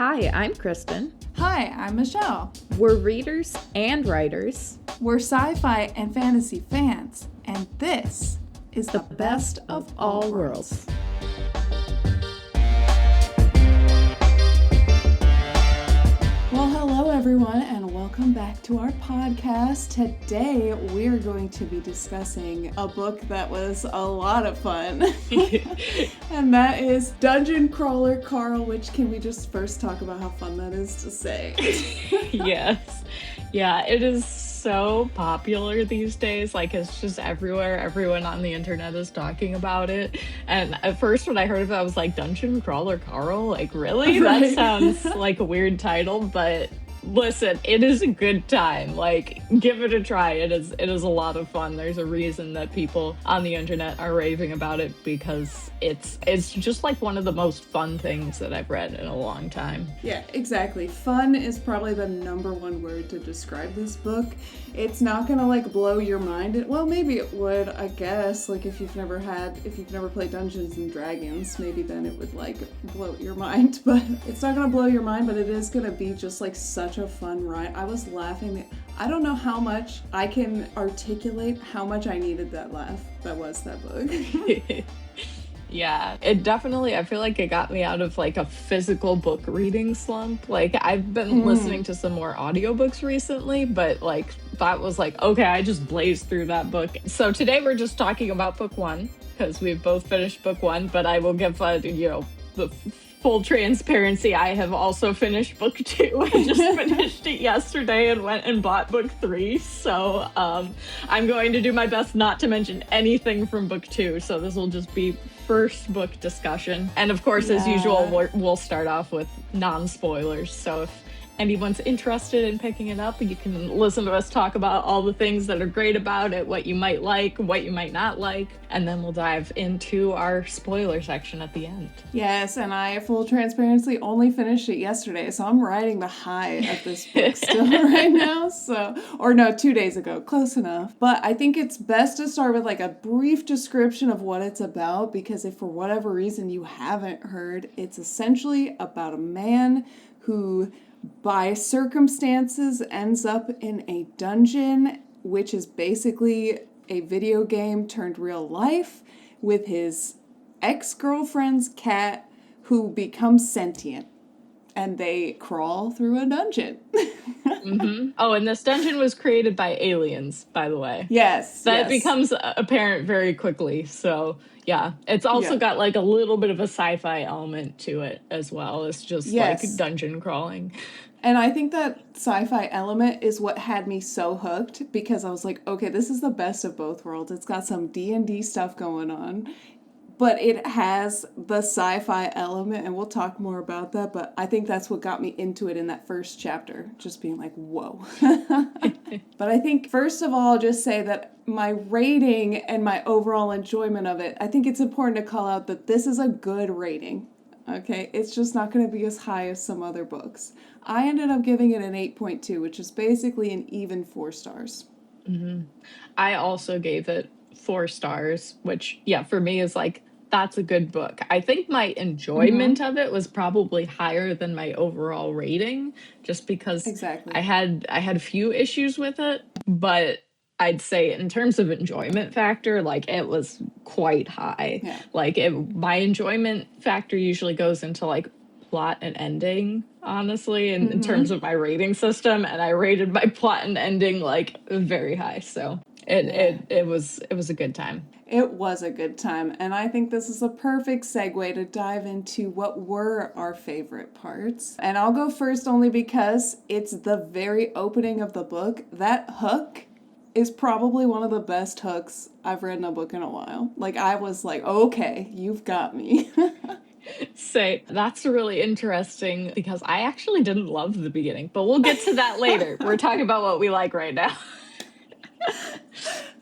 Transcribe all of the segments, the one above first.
Hi, I'm Kristen. Hi, I'm Michelle. We're readers and writers. We're sci-fi and fantasy fans, and this is the best of all worlds. Well, hello everyone, and welcome back to our podcast. Today, we're going to be discussing a book that was a lot of fun, and that is Dungeon Crawler Carl, which can we just first talk about how fun that is to say? Yes. Yeah, it is so popular these days. Like, it's just everywhere. Everyone on the internet is talking about it. And at first, when I heard of it, I was like, Dungeon Crawler Carl? Like, really? Right. That sounds like a weird title, but listen, it is a good time. Like, give it a try. It is a lot of fun. There's a reason that people on the internet are raving about it, because it's just like one of the most fun things that I've read in a long time. Yeah, exactly. Fun is probably the number one word to describe this book. It's not gonna like blow your mind. Well, maybe it would, I guess. Like if you've never played Dungeons and Dragons, maybe then it would like blow your mind. But it's not gonna blow your mind, but it is gonna be just like such a fun ride. I was laughing. I don't know how much I can articulate how much I needed that laugh. That was that book. Yeah, it definitely, I feel like it got me out of like a physical book reading slump. Like, I've been listening to some more audiobooks recently, but like that was like, okay, I just blazed through that book. So today we're just talking about book one, because we've both finished book one, but I will give, the full transparency. I have also finished book two. I just finished it yesterday and went and bought book three. So I'm going to do my best not to mention anything from book two. So this will just be first book discussion. And of course, as usual, we'll start off with non-spoilers. So if anyone's interested in picking it up, you can listen to us talk about all the things that are great about it, what you might like, what you might not like, and then we'll dive into our spoiler section at the end. Yes, and I, full transparency, only finished it yesterday, so I'm riding the high of this book still right now, 2 days ago, close enough. But I think it's best to start with like a brief description of what it's about, because if for whatever reason you haven't heard, it's essentially about a man who by circumstances ends up in a dungeon, which is basically a video game turned real life, with his ex-girlfriend's cat who becomes sentient, and they crawl through a dungeon. Oh, and this dungeon was created by aliens, by the way. Yes. That becomes apparent very quickly. So yeah, it's also got like a little bit of a sci-fi element to it as well. It's just like dungeon crawling. And I think that sci-fi element is what had me so hooked, because I was like, okay, this is the best of both worlds. It's got some D&D stuff going on, but it has the sci-fi element, and we'll talk more about that, but I think that's what got me into it in that first chapter, just being like, whoa. But I think, first of all, I'll just say that my rating and my overall enjoyment of it, I think it's important to call out that this is a good rating. Okay, it's just not going to be as high as some other books. I ended up giving it an 8.2, which is basically an even 4 stars. Mm-hmm. I also gave it 4 stars, which, yeah, for me is like, that's a good book. I think my enjoyment of it was probably higher than my overall rating, just because I had a few issues with it, but I'd say in terms of enjoyment factor, like, it was quite high. Yeah. Like, my enjoyment factor usually goes into like plot and ending, honestly, in terms of my rating system, and I rated my plot and ending like very high. So it was a good time. It was a good time, and I think this is a perfect segue to dive into what were our favorite parts. And I'll go first only because it's the very opening of the book. That hook is probably one of the best hooks I've read in a book in a while. Like, I was like, okay, you've got me. Say, that's really interesting, because I actually didn't love the beginning, but we'll get to that later. We're talking about what we like right now.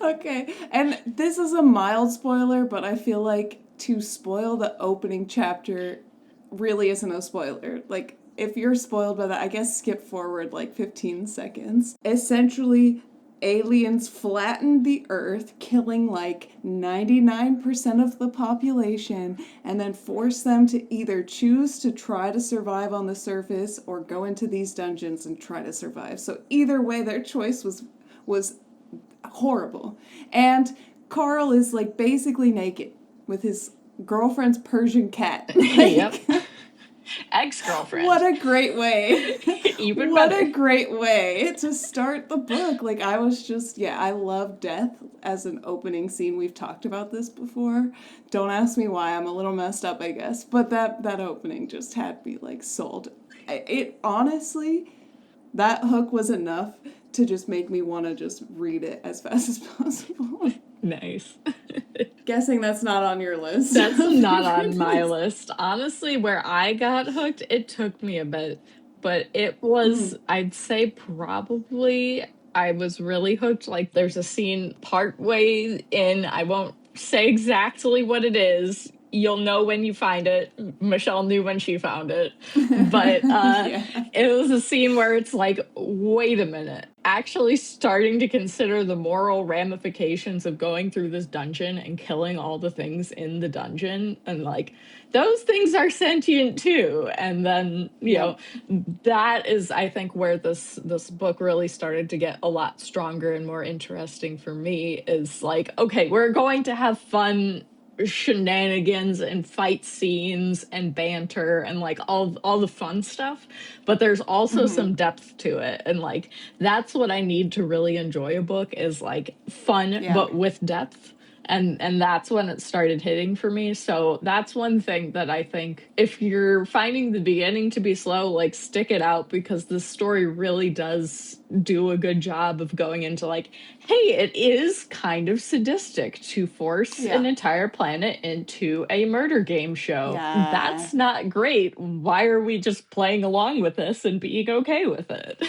Okay, and this is a mild spoiler, but I feel like to spoil the opening chapter really isn't a spoiler. Like, if you're spoiled by that, I guess skip forward like 15 seconds. Essentially, aliens flattened the earth, killing like 99% of the population, and then forced them to either choose to try to survive on the surface or go into these dungeons and try to survive. So either way, their choice was horrible. And Carl is like basically naked with his girlfriend's Persian cat. Yep. Ex-girlfriend. What a great way. Even What better. a great way to start the book. Like, I was just, I love death as an opening scene. We've talked about this before. Don't ask me why. I'm a little messed up, I guess. But that opening just had me, like, sold. It honestly, that hook was enough to just make me want to just read it as fast as possible. Nice. Guessing that's not on your list. That's not on my list. Honestly, where I got hooked, it took me a bit. But it was, I'd say probably, I was really hooked. Like, there's a scene partway in, I won't say exactly what it is. You'll know when you find it. Michelle knew when she found it. But it was a scene where it's like, wait a minute. Actually starting to consider the moral ramifications of going through this dungeon and killing all the things in the dungeon. And like, those things are sentient too. And then, you know, that is, I think, where this book really started to get a lot stronger and more interesting for me, is like, okay, we're going to have fun shenanigans and fight scenes and banter and like all the fun stuff, but there's also some depth to it, and like that's what I need to really enjoy a book, is like fun but with depth. And that's when it started hitting for me. So that's one thing that I think, if you're finding the beginning to be slow, like stick it out, because the story really does do a good job of going into like, hey, it is kind of sadistic to force an entire planet into a murder game show. That's not great. Why are we just playing along with this and being okay with it?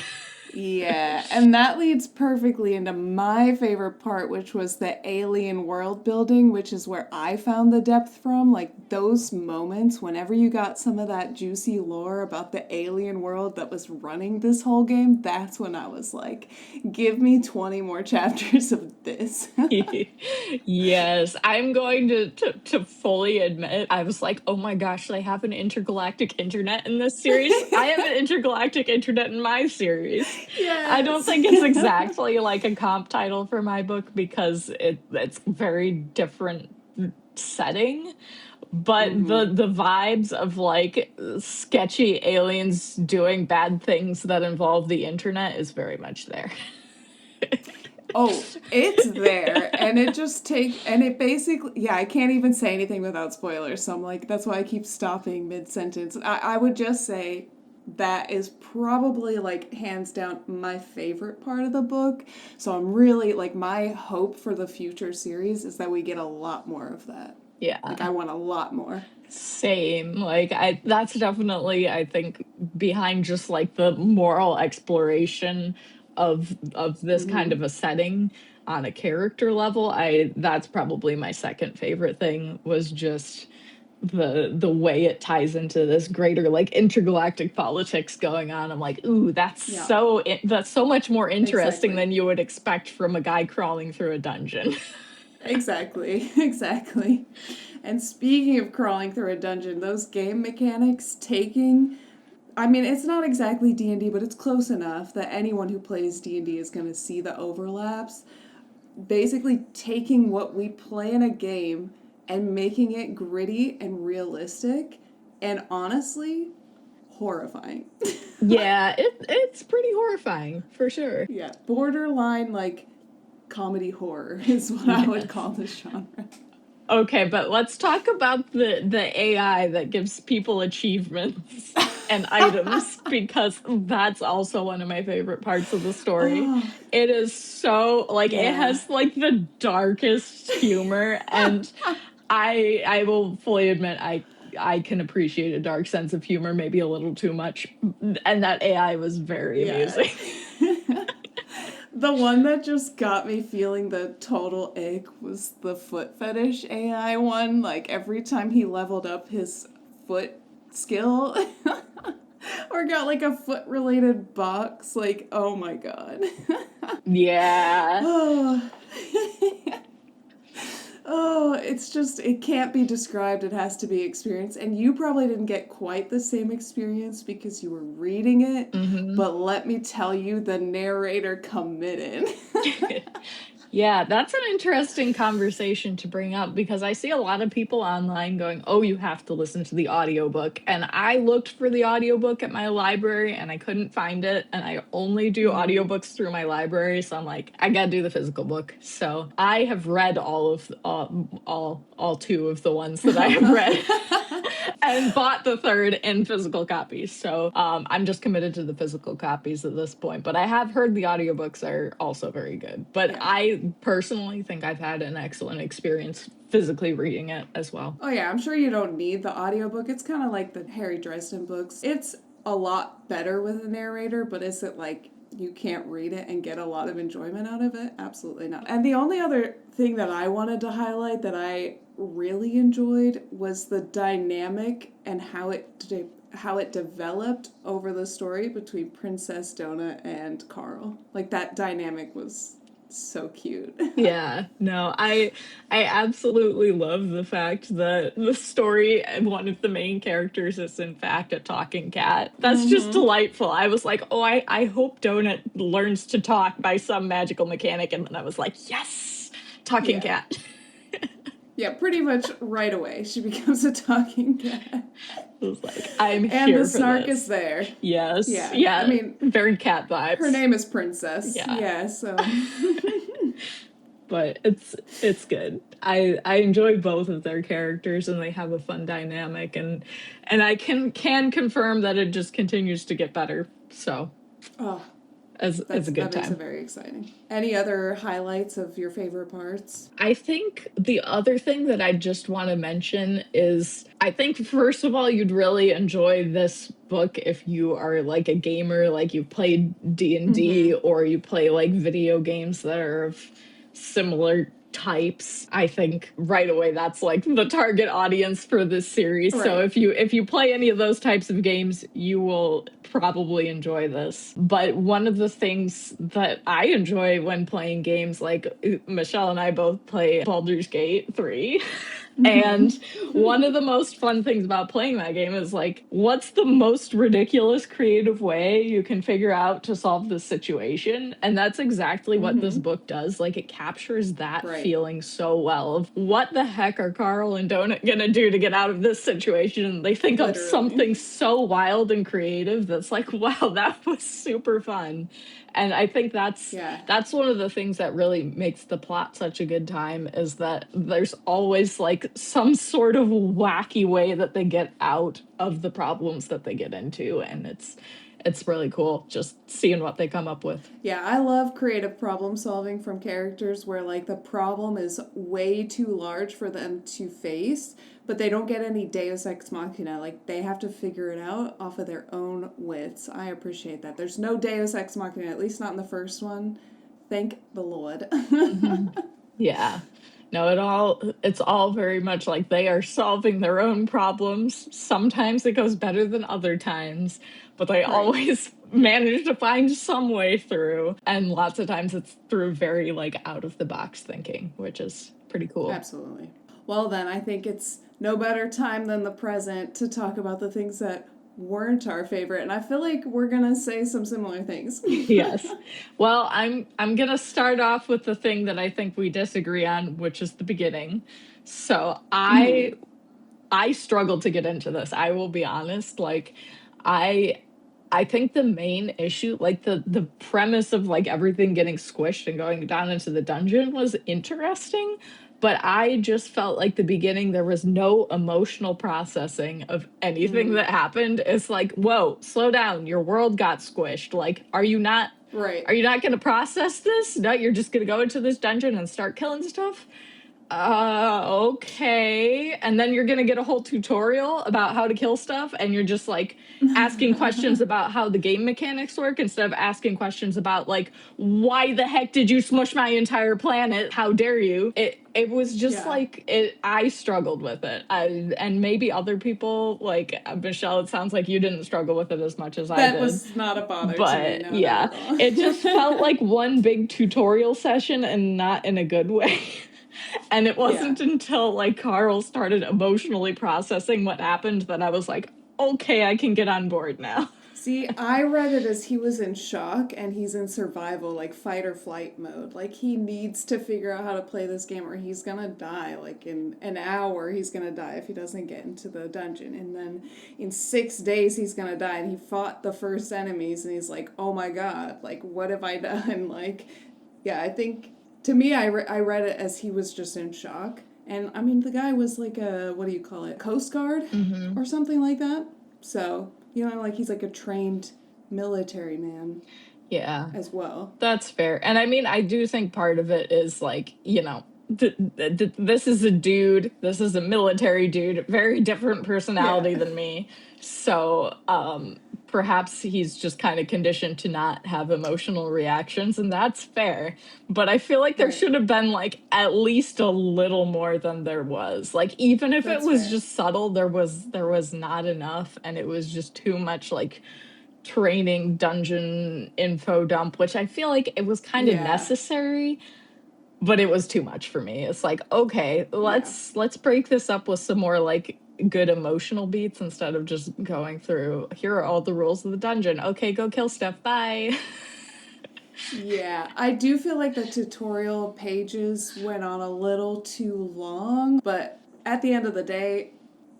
Yeah, and that leads perfectly into my favorite part, which was the alien world building, which is where I found the depth from. Like, those moments, whenever you got some of that juicy lore about the alien world that was running this whole game, that's when I was like, give me 20 more chapters of this. Yes, I'm going to fully admit, I was like, oh my gosh, they have an intergalactic internet in this series. I have an intergalactic internet in my series. Yes. I don't think it's exactly like a comp title for my book, because it's very different setting. But the vibes of like sketchy aliens doing bad things that involve the internet is very much there. Oh, it's there, and it basically, I can't even say anything without spoilers, so I'm like, that's why I keep stopping mid-sentence. I would just say that is probably, like, hands down my favorite part of the book, so I'm really, like, my hope for the future series is that we get a lot more of that. Yeah. Like, I want a lot more. Same. Like, that's definitely, I think, behind just like the moral exploration of this kind of a setting on a character level. That's probably my second favorite thing, was just the way it ties into this greater like intergalactic politics going on. I'm like, ooh, that's so much more interesting than you would expect from a guy crawling through a dungeon. Exactly. And speaking of crawling through a dungeon, those game mechanics I mean, it's not exactly D&D, but it's close enough that anyone who plays D&D is going to see the overlaps. Basically taking what we play in a game and making it gritty and realistic, and honestly, horrifying. Yeah, it's pretty horrifying, for sure. Yeah, borderline, like, comedy horror is what I would call this genre. Okay, but let's talk about the AI that gives people achievements and items, because that's also one of my favorite parts of the story. It is so, like, it has, like, the darkest humor, and I will fully admit I can appreciate a dark sense of humor, maybe a little too much, and that AI was very amusing. The one that just got me feeling the total ick was the foot fetish AI one. Like, every time he leveled up his foot skill, Or got like a foot related box. Like, oh my god. Yeah. Oh. Oh, it's just, it can't be described. It has to be experienced. And you probably didn't get quite the same experience because you were reading it. Mm-hmm. But let me tell you, the narrator committed. Yeah, that's an interesting conversation to bring up because I see a lot of people online going, "Oh, you have to listen to the audiobook." And I looked for the audiobook at my library and I couldn't find it. And I only do audiobooks through my library, so I'm like, I gotta do the physical book. So I have read all of all two of the ones that I have read. And bought the third in physical copies. So I'm just committed to the physical copies at this point. But I have heard the audiobooks are also very good. But Yeah. I personally think I've had an excellent experience physically reading it as well. Oh yeah, I'm sure you don't need the audiobook. It's kind of like the Harry Dresden books. It's a lot better with a narrator, but is it like you can't read it and get a lot of enjoyment out of it? Absolutely not. And the only other thing that I wanted to highlight that I really enjoyed was the dynamic and how it developed over the story between Princess Donut and Carl. Like that dynamic was so cute. Yeah, no, I absolutely love the fact that the story and one of the main characters is in fact a talking cat. That's just delightful. I was like, oh, I hope Donut learns to talk by some magical mechanic, and then I was like, yes, talking cat. Yeah, pretty much right away she becomes a talking cat. I was like, I'm and here the for snark this. is there. Yes. Yeah. Yeah. I mean, very cat vibes. Her name is Princess. Yeah. So. But it's good. I enjoy both of their characters and they have a fun dynamic and I can confirm that it just continues to get better. So it's a good time. That makes it very exciting. Any other highlights of your favorite parts? I think the other thing that I just want to mention is I think, first of all, you'd really enjoy this book if you are like a gamer, like you played D&D or you play like video games that are of similar types. I think right away that's like the target audience for this series. Right. So if you play any of those types of games, you will probably enjoy this. But one of the things that I enjoy when playing games, like Michelle and I both play Baldur's Gate 3. And one of the most fun things about playing that game is like, what's the most ridiculous creative way you can figure out to solve this situation? And that's exactly what this book does. Like, it captures that feeling so well of what the heck are Carl and Donut gonna do to get out of this situation? And they think of something so wild and creative that's like, wow, that was super fun. And I think that's one of the things that really makes the plot such a good time is that there's always like some sort of wacky way that they get out of the problems that they get into. And it's really cool just seeing what they come up with. Yeah, I love creative problem solving from characters where like the problem is way too large for them to face, but they don't get any deus ex machina. Like they have to figure it out off of their own wits. I appreciate that. There's no deus ex machina, at least not in the first one. Thank the Lord. Yeah. No, it's all very much like they are solving their own problems. Sometimes it goes better than other times, but they always manage to find some way through. And lots of times it's through very like out of the box thinking, which is pretty cool. Absolutely. Well, then I think it's no better time than the present to talk about the things that weren't our favorite, and I feel like we're gonna say some similar things. Yes. Well, I'm gonna start off with the thing that I think we disagree on, which is the beginning. So I struggled to get into this. I will be honest. Like I think the main issue, like the premise of like everything getting squished and going down into the dungeon was interesting. But I just felt like the beginning, there was no emotional processing of anything that happened. It's like, whoa, slow down. Your world got squished. Like, are you not going to process this? No, you're just going to go into this dungeon and start killing stuff? Okay. And then you're gonna get a whole tutorial about how to kill stuff, and you're just like asking questions about how the game mechanics work instead of asking questions about like, why the heck did you smush my entire planet? How dare you? It was just Yeah. like I struggled with it. And maybe other people, like Michelle, it sounds like you didn't struggle with it as much as I That did. was not a bother to me. But No, not yeah, at all. it just felt like one big tutorial session and not in a good way. And it Yeah. wasn't until like Carl started emotionally processing what happened that I was like, okay, I can get on board now. See, I read it as he was in shock and he's in survival, like fight or flight mode. Like he needs to figure out how to play this game or he's gonna die. Like in an hour, he's gonna die if he doesn't get into the dungeon. And then in 6 days, he's gonna die. And he fought the first enemies and he's like, oh my god, like what have I done? Like, yeah, I think to me, I read it as he was just in shock. And I mean, the guy was like a, what do you call it, Coast Guard or something like that. So, you know, like he's like a trained military man Yeah, as well. that's fair. And I mean, I do think part of it is like, this is a dude, this is a military dude, very different personality Yeah. than me. So, perhaps he's just kind of conditioned to not have emotional reactions, and that's fair. But I feel like there Right. should have been like at least a little more than there was. Like even if it That's was fair. just subtle, there was not enough, and it was just too much like training dungeon info dump, which I feel like it was kind of Yeah. necessary, but it was too much for me. It's like, okay, Yeah. let's break this up with some more like good emotional beats instead of just going through here are all the rules of the dungeon. Okay, go kill stuff. Bye. Yeah. I do feel like the tutorial pages went on a little too long, but at the end of the day,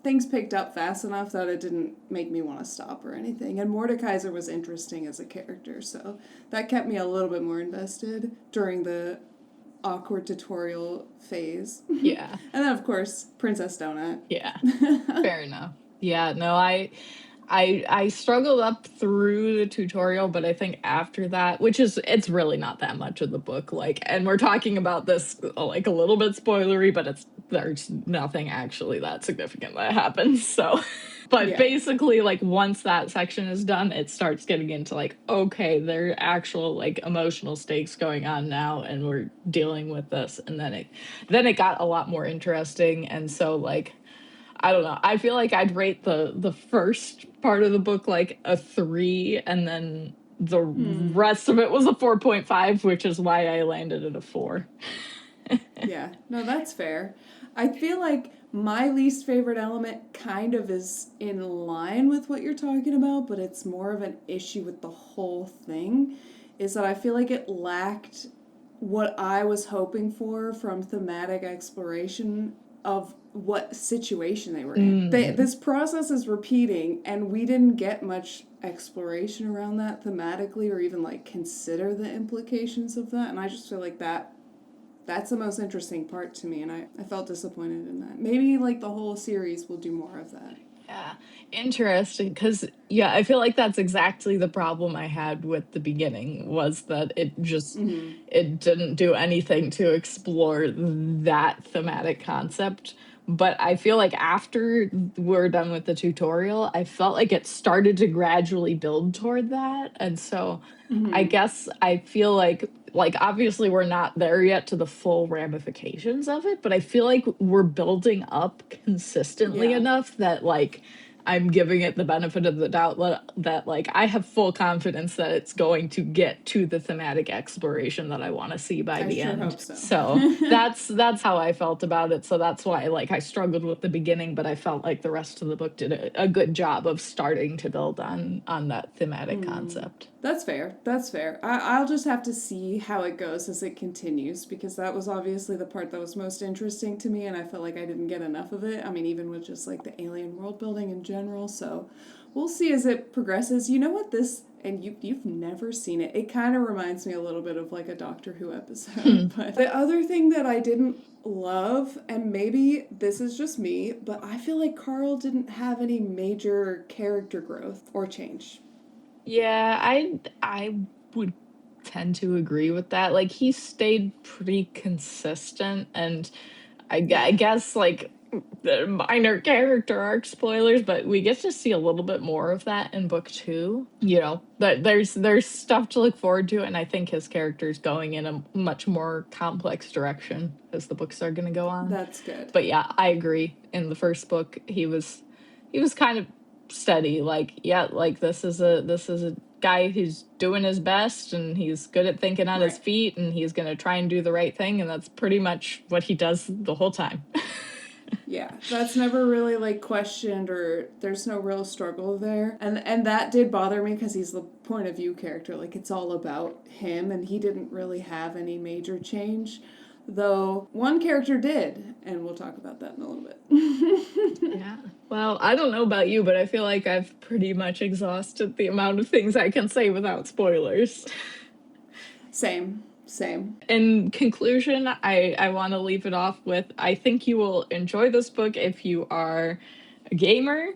things picked up fast enough that it didn't make me want to stop or anything. And Mordekaiser was interesting as a character, so that kept me a little bit more invested during the awkward tutorial phase. Yeah. And then, of course, Princess Donut. Yeah. Fair enough. Yeah, no, I struggled up through the tutorial, but I think after that, which is it's really not that much of the book, like, and we're talking about this like a little bit spoilery, but there's nothing actually that significant that happens. So, but Yeah. basically, like once that section is done, it starts getting into like, okay, there are actual like emotional stakes going on now, and we're dealing with this, and then it got a lot more interesting, and so like I don't know. I feel like I'd rate the first part of the book like a 3, and then the rest of it was a 4.5, which is why I landed at a 4. Yeah. No, that's fair. I feel like my least favorite element kind of is in line with what you're talking about, but it's more of an issue with the whole thing. Is that I feel like it lacked what I was hoping for from thematic exploration of what situation they were in. This process is repeating, and we didn't get much exploration around that thematically or even like consider the implications of that. And I just feel like that's the most interesting part to me, and I felt disappointed in that. Maybe like the whole series will do more of that. Yeah, interesting. Because yeah, I feel like that's exactly the problem I had with the beginning was that it didn't do anything to explore that thematic concept. But I feel like after we're done with the tutorial, I felt like it started to gradually build toward that, and so I guess I feel like obviously we're not there yet to the full ramifications of it, but I feel like we're building up consistently Yeah, enough that like I'm giving it the benefit of the doubt that like I have full confidence that it's going to get to the thematic exploration that I want to see by I the sure end. hope so. So that's how I felt about it. So that's why like I struggled with the beginning, but I felt like the rest of the book did a good job of starting to build on that thematic concept. That's fair. That's fair. I'll just have to see how it goes as it continues because that was obviously the part that was most interesting to me, and I felt like I didn't get enough of it. I mean, even with just like the alien world building in general. So we'll see as it progresses. You know what this, and you've never seen it. It kind of reminds me a little bit of like a Doctor Who episode. But the other thing that I didn't love, and maybe this is just me, but I feel like Carl didn't have any major character growth or change. Yeah, I would tend to agree with that. Like he stayed pretty consistent, and I guess like the minor character arc spoilers, but we get to see a little bit more of that in book 2. You know, that there's stuff to look forward to, and I think his character's going in a much more complex direction as the books are going to go on. That's good. But yeah, I agree. In the first book, he was kind of steady. Like, yeah, like this is a guy who's doing his best, and he's good at thinking on his feet, and he's going to try and do the right thing, and that's pretty much what he does the whole time. Yeah, that's never really like questioned, or there's no real struggle there. And that did bother me because he's the point of view character. Like, it's all about him, and he didn't really have any major change. Though one character did, and we'll talk about that in a little bit. Yeah. Well, I don't know about you, but I feel like I've pretty much exhausted the amount of things I can say without spoilers. Same. In conclusion, I want to leave it off with, I think you will enjoy this book if you are a gamer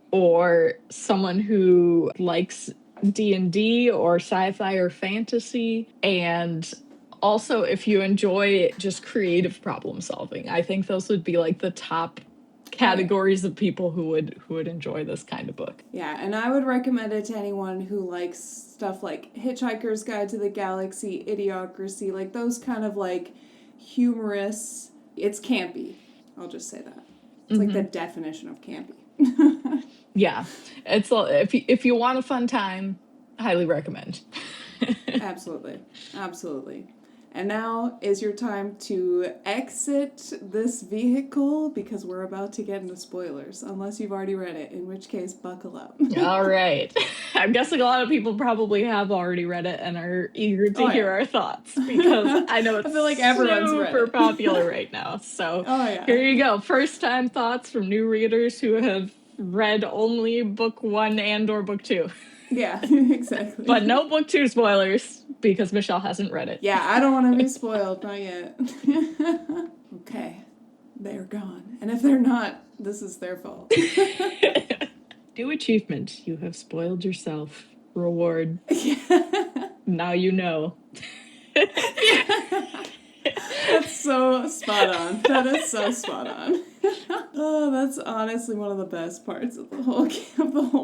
or someone who likes D&D or sci-fi or fantasy, and also if you enjoy just creative problem solving. I think those would be like the top categories of people who would enjoy this kind of book. Yeah, and I would recommend it to anyone who likes stuff like Hitchhiker's Guide to the Galaxy, Idiocracy, like those kind of like humorous. It's campy. I'll just say that. It's like the definition of campy. Yeah, it's if you want a fun time, highly recommend. Absolutely. And now is your time to exit this vehicle because we're about to get into spoilers, unless you've already read it, in which case, buckle up. All right. I'm guessing a lot of people probably have already read it and are eager to hear our thoughts, because I know it's I feel like everyone's read super it. popular right now. So here you go. First time thoughts from new readers who have read only book 1 and or book 2. Yeah, exactly. But no book 2 spoilers, because Michelle hasn't read it. Yeah, I don't want to be spoiled, not yet. Okay, they're gone. And if they're not, this is their fault. New achievement. You have spoiled yourself. Reward. Now you know. That's so spot on. That is so spot on. Oh, that's honestly one of the best parts of the whole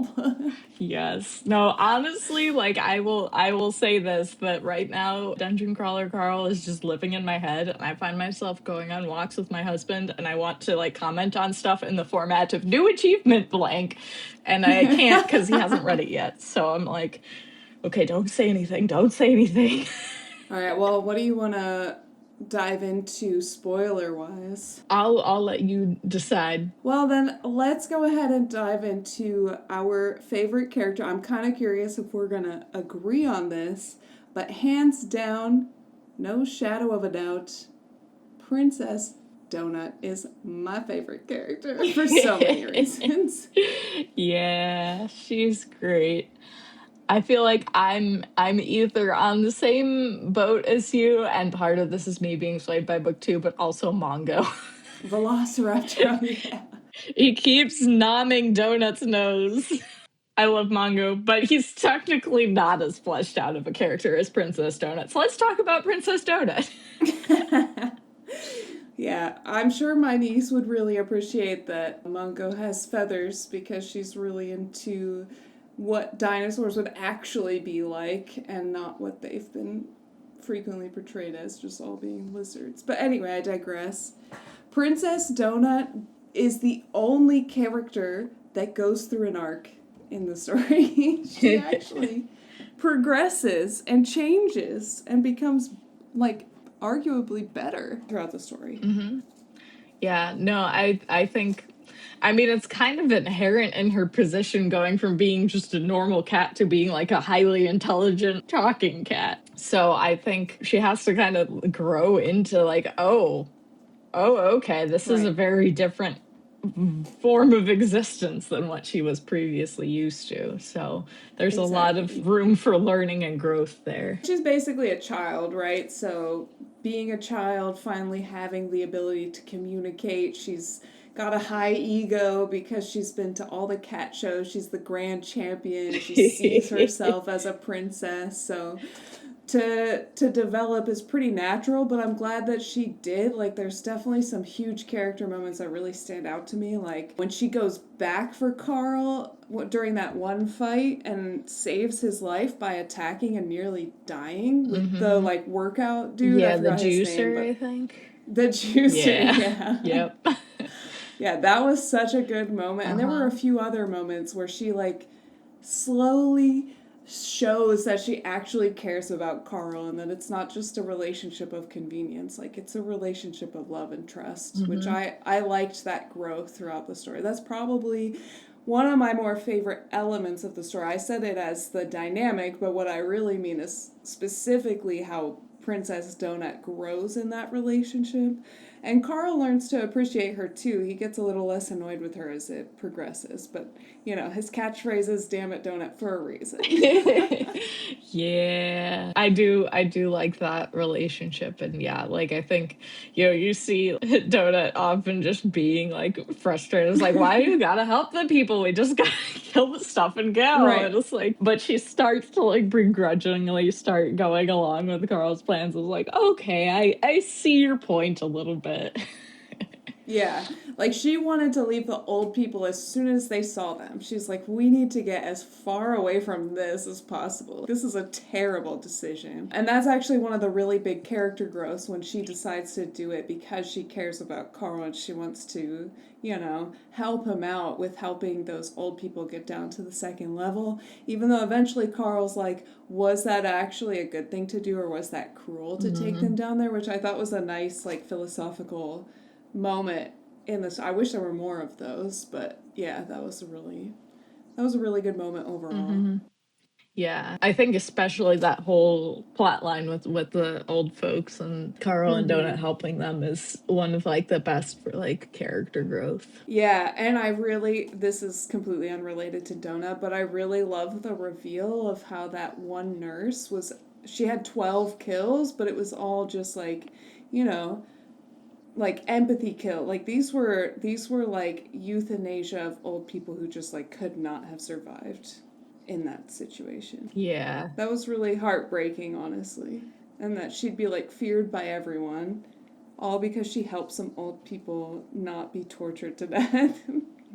book. Yes. No, honestly, like I will say this, that right now Dungeon Crawler Carl is just living in my head, and I find myself going on walks with my husband, and I want to like comment on stuff in the format of new achievement blank, and I can't because he hasn't read it yet. So I'm like, okay, don't say anything. All right, well, what do you want to dive into spoiler-wise? I'll let you decide. Well, then let's go ahead and dive into our favorite character. I'm kind of curious if we're going to agree on this, but hands down, no shadow of a doubt, Princess Donut is my favorite character for so many reasons. Yeah, she's great. I feel like I'm either on the same boat as you, and part of this is me being swayed by book 2, but also Mongo. Velociraptor, yeah. He keeps nomming Donut's nose. I love Mongo, but he's technically not as fleshed out of a character as Princess Donut. So let's talk about Princess Donut. Yeah, I'm sure my niece would really appreciate that Mongo has feathers, because she's really into what dinosaurs would actually be like and not what they've been frequently portrayed as, just all being lizards. But anyway, I digress. Princess Donut is the only character that goes through an arc in the story. She actually progresses and changes and becomes, like, arguably better throughout the story. Mm-hmm. Yeah, no, I think... I mean, it's kind of inherent in her position, going from being just a normal cat to being like a highly intelligent talking cat. So I think she has to kind of grow into like, okay, this is a very different form of existence than what she was previously used to. So there's a lot of room for learning and growth there. She's basically a child, right? So being a child, finally having the ability to communicate, she's got a high ego because she's been to all the cat shows. She's the grand champion. She sees herself as a princess. So to develop is pretty natural, but I'm glad that she did. Like, there's definitely some huge character moments that really stand out to me. Like, when she goes back for Carl during that one fight and saves his life by attacking and nearly dying with the, like, workout dude. I Yeah, the forgot his name, juicer, I but think. the juicer, yeah. Yep. Yeah, that was such a good moment. And there were a few other moments where she, like, slowly shows that she actually cares about Carl and that it's not just a relationship of convenience. Like, it's a relationship of love and trust, which I liked that growth throughout the story. That's probably one of my more favorite elements of the story. I said it as the dynamic, but what I really mean is specifically how Princess Donut grows in that relationship. And Carl learns to appreciate her too. He gets a little less annoyed with her as it progresses. But, you know, his catchphrase is "damn it, donut" for a reason. Yeah. I do like that relationship. And yeah, like I think, you see Donut often just being like frustrated. It's like, why do you gotta help the people? We just gotta kill the stuff and go. Right. And it's like, but she starts to like begrudgingly start going along with Carl's plans. It's like, okay, I see your point a little bit. Yeah, like she wanted to leave the old people as soon as they saw them. She's like, we need to get as far away from this as possible. This is a terrible decision. And that's actually one of the really big character growths when she decides to do it because she cares about Carl and she wants to, you know, help him out with helping those old people get down to the second level. Even though eventually Carl's like, was that actually a good thing to do or was that cruel to take them down there? Which I thought was a nice, like, philosophical moment in this. I wish there were more of those, but yeah, that was a really good moment overall. Yeah, I think especially that whole plot line with the old folks and Carl and Donut helping them is one of like the best for like character growth. Yeah, and this is completely unrelated to Donut, but I really love the reveal of how that one nurse she had 12 kills, but it was all just like, you know, like empathy kill. Like these were like euthanasia of old people who just like could not have survived in that situation. Yeah. That was really heartbreaking, honestly. And that she'd be like feared by everyone, all because she helped some old people not be tortured to death.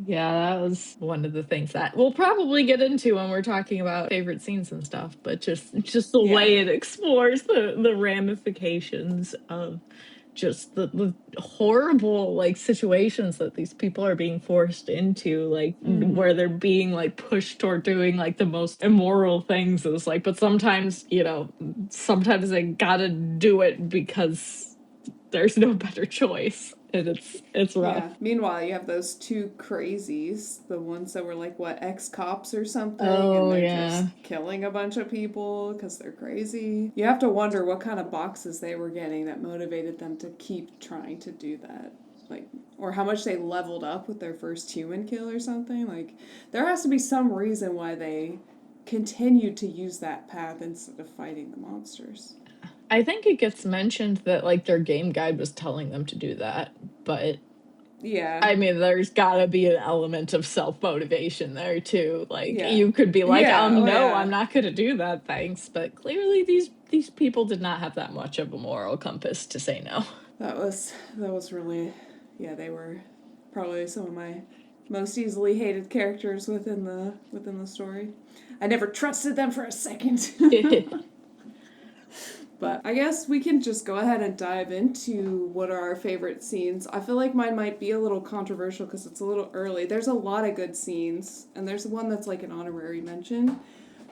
Yeah, that was one of the things that we'll probably get into when we're talking about favorite scenes and stuff, but just the way it explores the ramifications of just the horrible like situations that these people are being forced into, like where they're being like pushed toward doing like the most immoral things. It's like, but sometimes, sometimes they gotta do it because there's no better choice. And it's rough. Yeah. Meanwhile, you have those two crazies, the ones that were like, what, ex-cops or something, Oh, and they're yeah. just killing a bunch of people because they're crazy. You have to wonder what kind of boxes they were getting that motivated them to keep trying to do that. Like, or how much they leveled up with their first human kill or something. Like, there has to be some reason why they continued to use that path instead of fighting the monsters. I think it gets mentioned that like their game guide was telling them to do that, but yeah, I mean, there's gotta be an element of self-motivation there too. Like yeah, you could be like, yeah, oh no, yeah. I'm not gonna do that, thanks. But clearly these people did not have that much of a moral compass to say no. That was really, yeah, they were probably some of my most easily hated characters within the story. I never trusted them for a second. But I guess we can just go ahead and dive into what are our favorite scenes. I feel like mine might be a little controversial because it's a little early. There's a lot of good scenes, and there's one that's like an honorary mention.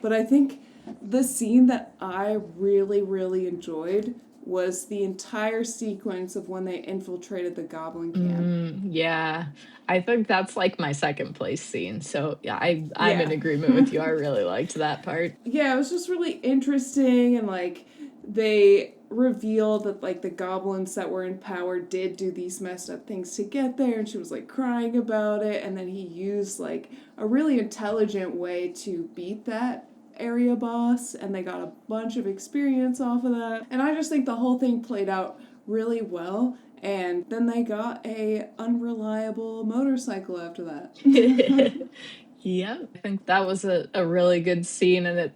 But I think the scene that I really, really enjoyed was the entire sequence of when they infiltrated the goblin camp. Yeah, I think that's like my second place scene. So yeah, I'm Yeah. in agreement with you. I really liked that part. Yeah, it was just really interesting, and like they revealed that like the goblins that were in power did do these messed up things to get there, and she was like crying about it, and then he used like a really intelligent way to beat that area boss, and they got a bunch of experience off of that. And I just think the whole thing played out really well. And then they got a unreliable motorcycle after that. Yeah, I think that was a really good scene, and it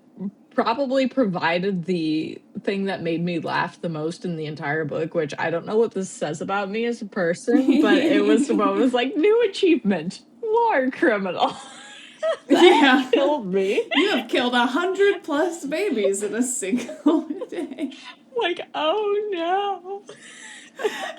probably provided the thing that made me laugh the most in the entire book, which I don't know what this says about me as a person, but it was like, new achievement, war criminal. That killed me. You have killed 100+ babies in a single day. Like, oh no.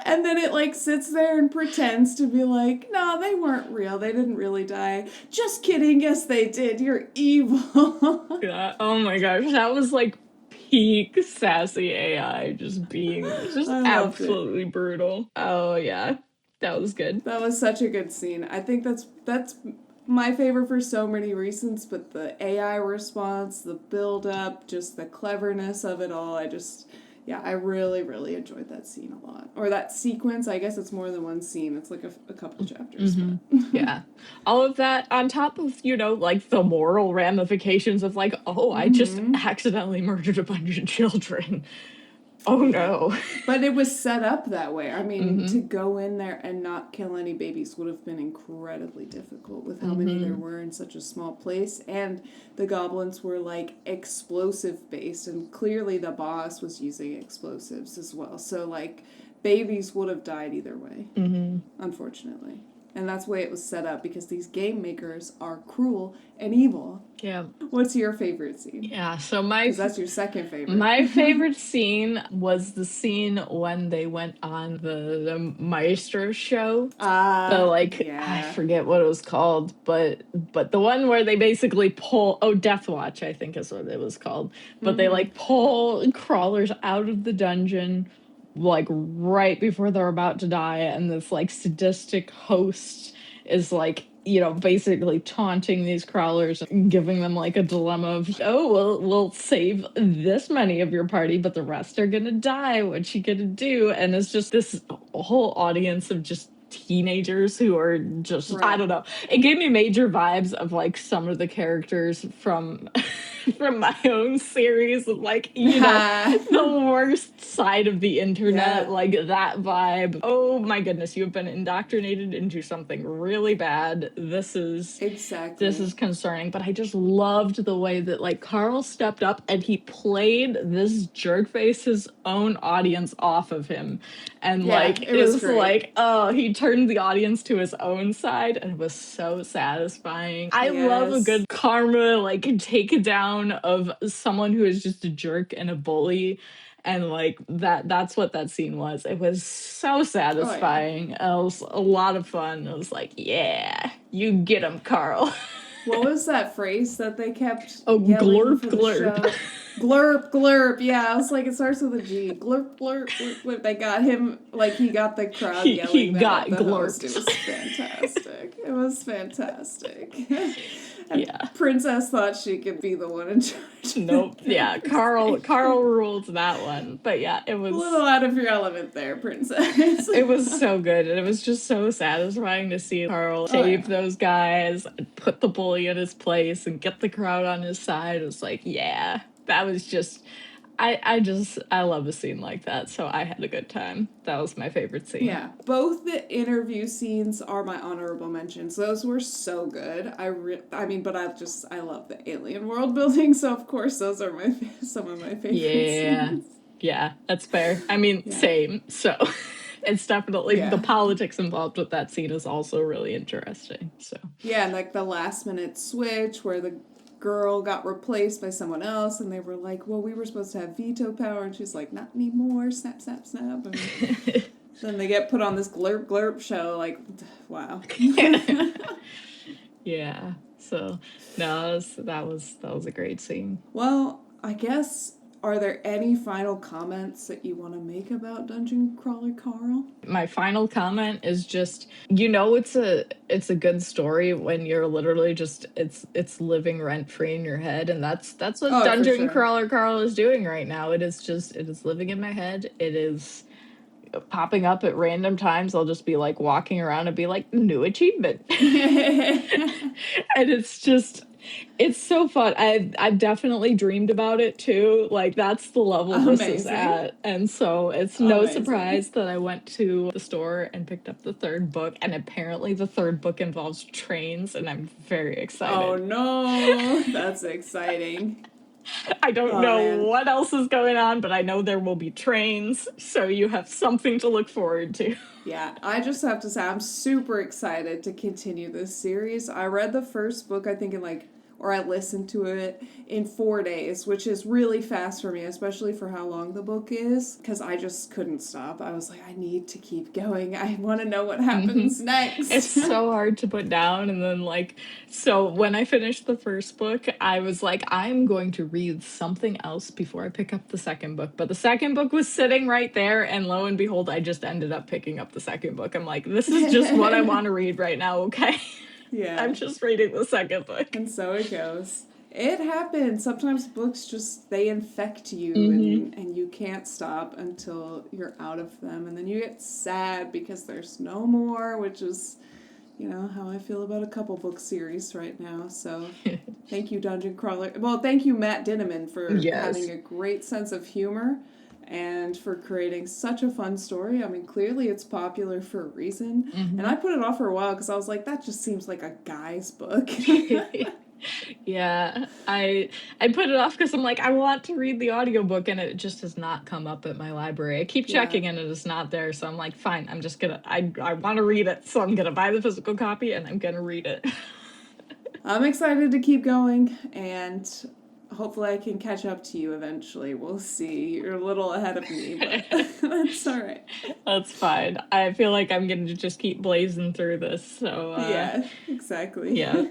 And then it like sits there and pretends to be like, no, they weren't real. They didn't really die. Just kidding. Yes, they did. You're evil. Yeah. Oh my gosh. That was like peak sassy AI just being just absolutely brutal. Oh yeah. That was good. That was such a good scene. I think that's my favorite for so many reasons, but the AI response, the build up, just the cleverness of it all, I really, really enjoyed that scene a lot. Or that sequence. I guess it's more than one scene. It's like a couple chapters. Mm-hmm. Yeah. All of that on top of, like the moral ramifications of like, oh, I just accidentally murdered a bunch of children. Oh no. But it was set up that way. I mean, to go in there and not kill any babies would have been incredibly difficult with how many there were in such a small place. And the goblins were like explosive based, and clearly the boss was using explosives as well. So like babies would have died either way, unfortunately. And that's the way it was set up, because these game makers are cruel and evil. Yeah. What's your favorite scene? Yeah, so that's your second favorite. My favorite scene was the scene when they went on the Maestro show. I forget what it was called, but the one where they basically pull, Death Watch, I think is what it was called. But they like pull crawlers out of the dungeon like right before they're about to die, and this like sadistic host is like, basically taunting these crawlers and giving them like a dilemma of, we'll save this many of your party, but the rest are gonna die. What you gonna do? And it's just this whole audience of just teenagers who are just, I don't know. It gave me major vibes of like some of the characters from from my own series, like, the worst side of the internet, like that vibe. Oh my goodness, you have been indoctrinated into something really bad. This is concerning. But I just loved the way that like Carl stepped up and he played this jerkface's own audience off of him. And it was like, he turned the audience to his own side, and it was so satisfying. I love a good karma, like, take down of someone who is just a jerk and a bully. And like that's what that scene was. It was so satisfying. It was a lot of fun. It was like, yeah, you get him, Carl. What was that phrase that they kept glurp, glurp. Glurp, glurp. Yeah, I was like, it starts with a G. Glurp, glurp, glurp, glurp. They got him, like, he got the crowd yelling. He got glurped. It was fantastic. It was fantastic. And Princess thought she could be the one in charge. Nope. Yeah, Carl ruled that one. But yeah, it was a little out of your element there, Princess. It was so good, and it was just so satisfying to see Carl save those guys, put the bully in his place, and get the crowd on his side. It was like, yeah, that was just, I love a scene like that, so I had a good time. That was my favorite scene. Yeah, both the interview scenes are my honorable mentions. Those were so good. I love the alien world building, so of course those are some of my favorite scenes. Yeah, that's fair. I mean, same. So it's definitely the politics involved with that scene is also really interesting. So and like the last minute switch where the girl got replaced by someone else, and they were like, well, we were supposed to have veto power, and she's like, not anymore, snap, snap, snap. And then they get put on this glurp, glurp show, like, wow. Yeah, so, no, that was a great scene. Well, I guess, are there any final comments that you want to make about Dungeon Crawler Carl? My final comment is just, it's a good story when you're literally just, it's living rent free in your head, and that's what Dungeon Crawler Carl is doing right now. It is living in my head. It is popping up at random times. I'll just be like walking around and be like, new achievement. And it's so fun. I've definitely dreamed about it too. Like, that's the level this is at. And so it's no surprise that I went to the store and picked up the third book. And apparently the third book involves trains, and I'm very excited. Oh no, that's exciting. I don't Oh, know man. what else is going on, but I know there will be trains, so you have something to look forward to. Yeah, I just have to say I'm super excited to continue this series. I read the first book, I think I listened to it in 4 days, which is really fast for me, especially for how long the book is, because I just couldn't stop. I was like, I need to keep going. I want to know what happens next. It's so hard to put down. And then, so when I finished the first book, I was like, I'm going to read something else before I pick up the second book. But the second book was sitting right there, and lo and behold, I just ended up picking up the second book. I'm like, this is just what I want to read right now, okay? Yeah. I'm just reading the second book. And so it goes. It happens. Sometimes books just, they infect you and you can't stop until you're out of them. And then you get sad because there's no more, which is, how I feel about a couple book series right now. So thank you, Dungeon Crawler. Well, thank you, Matt Dinneman, for having a great sense of humor and for creating such a fun story. I mean, clearly it's popular for a reason. And I put it off for a while because I was like, that just seems like a guy's book. Yeah, I put it off because I'm like, I want to read the audiobook, and it just has not come up at my library. I keep checking and it is not there, so I'm like, fine, I'm just gonna, I want to read it, so I'm gonna buy the physical copy and I'm gonna read it. I'm excited to keep going, and hopefully I can catch up to you eventually. We'll see. You're a little ahead of me, but that's all right. That's fine. I feel like I'm going to just keep blazing through this. So yeah, exactly. Yeah.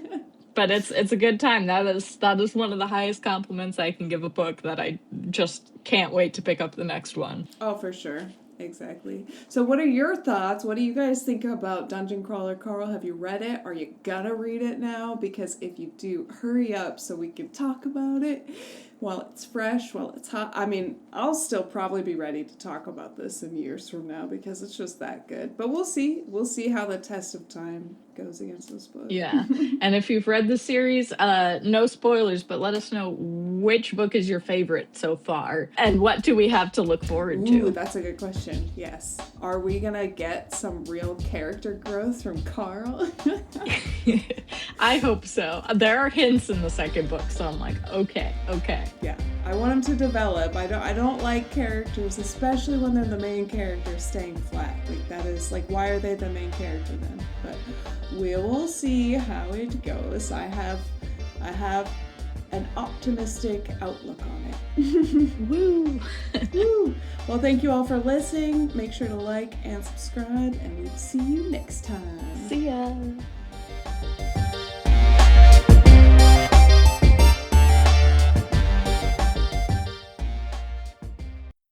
But it's a good time. That is one of the highest compliments I can give a book, that I just can't wait to pick up the next one. Oh, for sure. Exactly. So what are your thoughts? What do you guys think about Dungeon Crawler Carl? Have you read it? Are you gonna read it now? Because if you do, hurry up so we can talk about it while it's fresh, while it's hot. I mean, I'll still probably be ready to talk about this in years from now because it's just that good. But we'll see. We'll see how the test of time goes against this book. Yeah. And if you've read the series, no spoilers, but let us know which book is your favorite so far and what do we have to look forward to. Ooh, that's a good question. Yes. Are we going to get some real character growth from Carl? I hope so. There are hints in the second book, so I'm like, okay. Yeah. I want him to develop. I don't like characters, especially when they're the main character, staying flat. Like, that is, like, why are they the main character then? But we will see how it goes. I have an optimistic outlook on it. Woo! Woo! Well, thank you all for listening. Make sure to like and subscribe, and we'll see you next time. See ya!